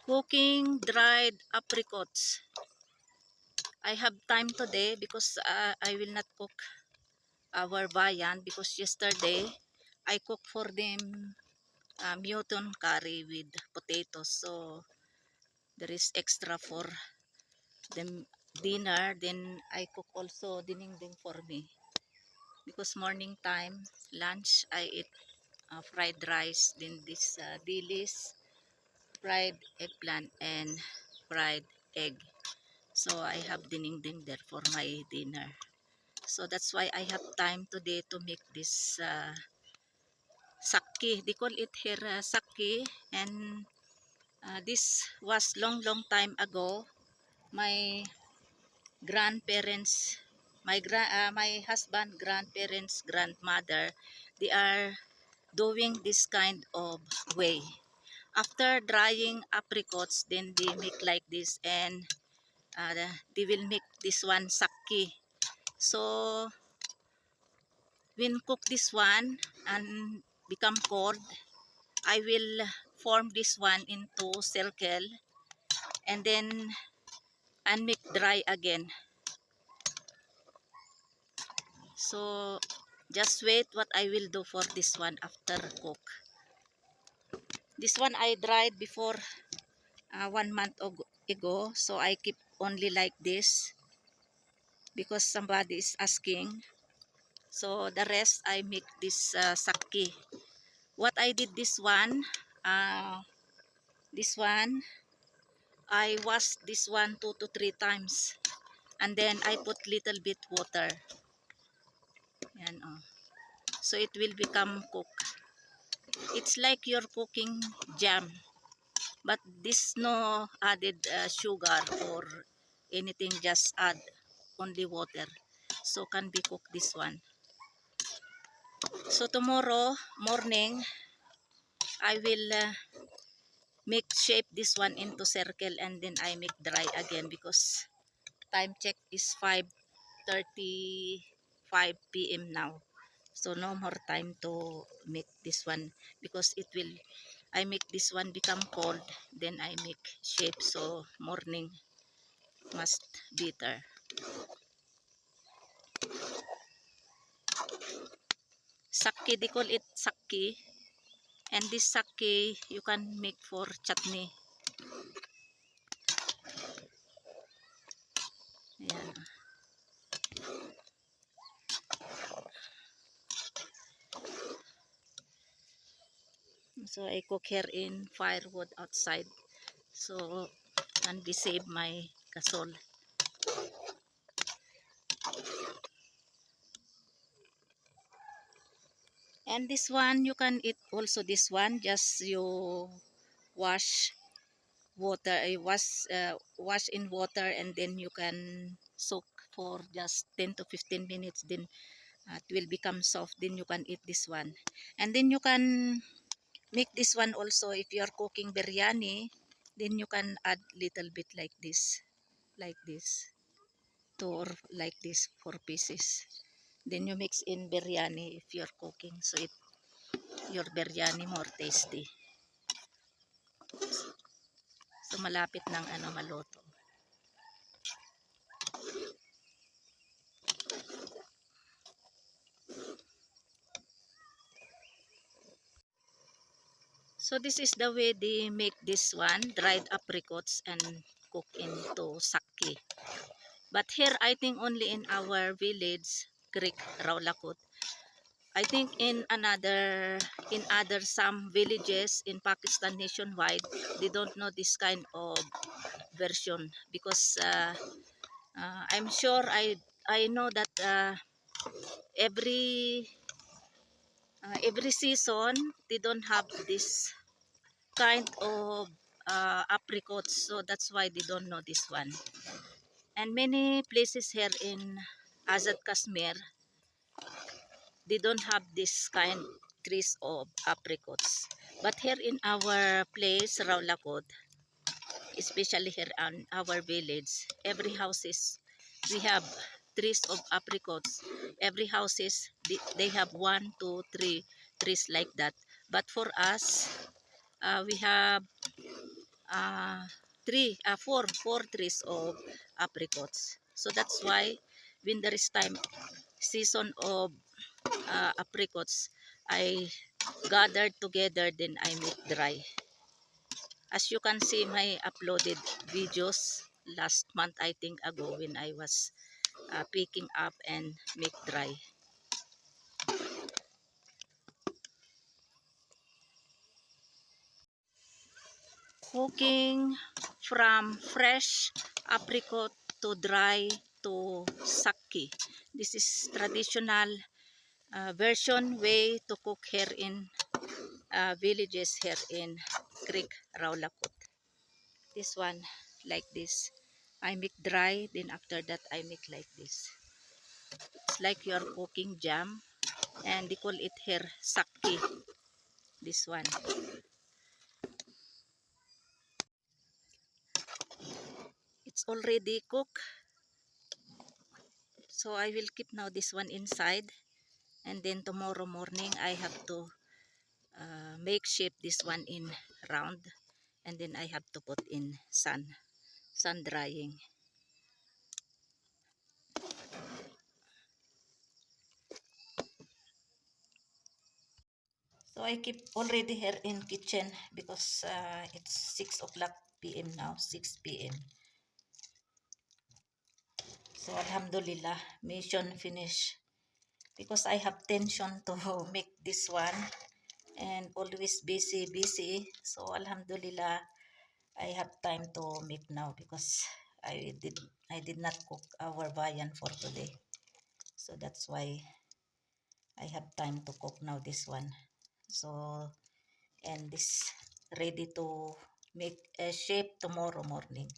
Cooking dried apricots. I have time today because I will not cook our bayan because yesterday I cooked for them mutton curry with potatoes. So there is extra for them dinner. Then I cook also dinengdeng for me because morning time lunch I eat fried rice. Then this dilis, fried eggplant and fried egg. So I have dinengdeng there for my dinner. So that's why I have time today to make this sakki. They call it here sakki. And this was long time ago. My grandparents, my husband, grandparents, grandmother, they are doing this kind of way. After drying apricots, then they make like this, and they will make this one sakki. So when cook this one and become cold, I will form this one into circle and then and make dry again. So just wait what I will do for this one after cook. This one I dried before 1 month ago, so I keep only like this because somebody is asking. So the rest I make this sakki. What I did this one I wash this one 2 to 3 times, and then I put little bit water. Yan, oh. So it will become cook. It's like you're cooking jam, but this no added sugar or anything, just add only water, so can be cooked this one. So tomorrow morning I will make shape this one into circle and then I make dry again because time check is 5:35 p.m. now. So no more time to make this one because it will, I make this one become cold, then I make shape, so morning must bitter. Sakki, they call it sakki, and this sakki you can make for chutney. Ayan. So I cook here in firewood outside, so can be save my gasol. And this one you can eat also, this one just you wash water, wash in water, and then you can soak for just 10 to 15 minutes, then it will become soft, then you can eat this one. And then you can make this one also if you are cooking biryani, then you can add little bit like this, like this, two or like this, 4 pieces, then you mix in biryani if you're cooking, so it your biryani more tasty. So malapit ng maluto. So this is the way they make this one, dried apricots, and cook into sakki. But here I think only in our village, Creek, Raulakot. I think in other some villages in Pakistan nationwide, they don't know this kind of version because I'm sure I know that every season they don't have this kind of apricots, so that's why they don't know this one. And many places here in Azad Kashmir, they don't have this kind trees of apricots, but here in our place Raulakot, especially here on our village, every houses we have trees of apricots. Every houses they have 1, 2, 3 trees like that, but for us we have uh, four trees of apricots. So that's why when there is time season of apricots, I gathered together, then I make dry. As you can see my uploaded videos last month, I think ago, when I was picking up and make dry. Cooking from fresh apricot to dry to sake. This is traditional version way to cook here in villages here in Creek Raulakot. This one like this. I make dry, then after that I make like this. It's like you are cooking jam, and they call it here sake. This one. It's already cooked. So I will keep now this one inside, and then tomorrow morning I have to make shape this one in round, and then I have to put in sun drying. So I keep already here in kitchen because it's 6 o'clock p.m. now, 6 p.m. So alhamdulillah, mission finish. Because I have tension to make this one and always busy. So alhamdulillah, I have time to make now because I did not cook our viand for today. So that's why I have time to cook now this one. So, and this ready to make a shape tomorrow morning.